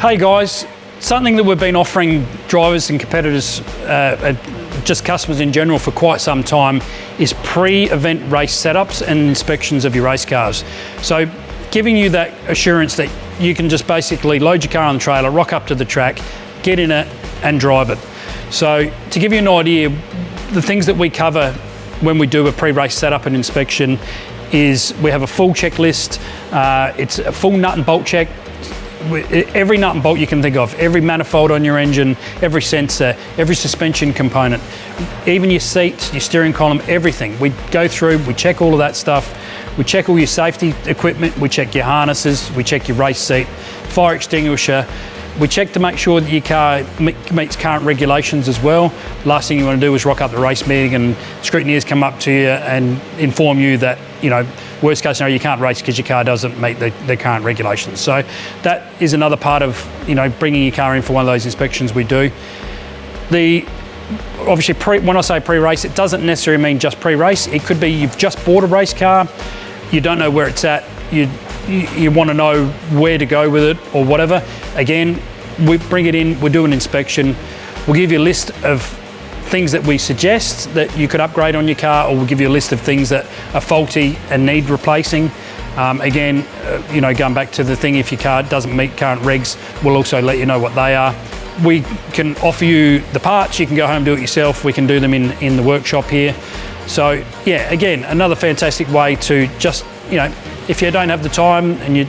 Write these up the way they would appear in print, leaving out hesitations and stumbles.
Hey guys, something that we've been offering drivers and competitors, just customers in general for quite some time, is pre-event race setups and inspections of your race cars. So giving you that assurance that you can just basically load your car on the trailer, rock up to the track, get in it and drive it. So to give you an idea, the things that we cover when we do a pre-race setup and inspection is we have a full checklist. It's a full nut and bolt check. Every nut and bolt you can think of, every manifold on your engine, every sensor, every suspension component, even your seats, your steering column, everything. We go through, we check all of that stuff. We check all your safety equipment, we check your harnesses, we check your race seat, fire extinguisher. We check to make sure that your car meets current regulations as well. Last thing you want to do is rock up the race meeting and scrutineers come up to you and inform you that, you know, worst case scenario, you can't race because your car doesn't meet the current regulations. So that is another part of, you know, bringing your car in for one of those inspections we do. Obviously, when I say pre-race, it doesn't necessarily mean just pre-race. It could be you've just bought a race car, you don't know where it's at, you want to know where to go with it or whatever. Again, we bring it in, we do an inspection, we'll give you a list of things that we suggest that you could upgrade on your car, or we'll give you a list of things that are faulty and need replacing. Again, you know, going back to the thing, if your car doesn't meet current regs, we'll also let you know what they are. We can offer you the parts, you can go home and do it yourself, we can do them in the workshop here. So yeah, again, another fantastic way to just, you know, if you don't have the time and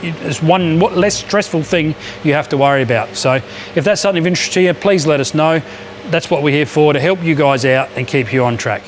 it's one less stressful thing you have to worry about. So if that's something of interest to you, please let us know. That's what we're here for, to help you guys out and keep you on track.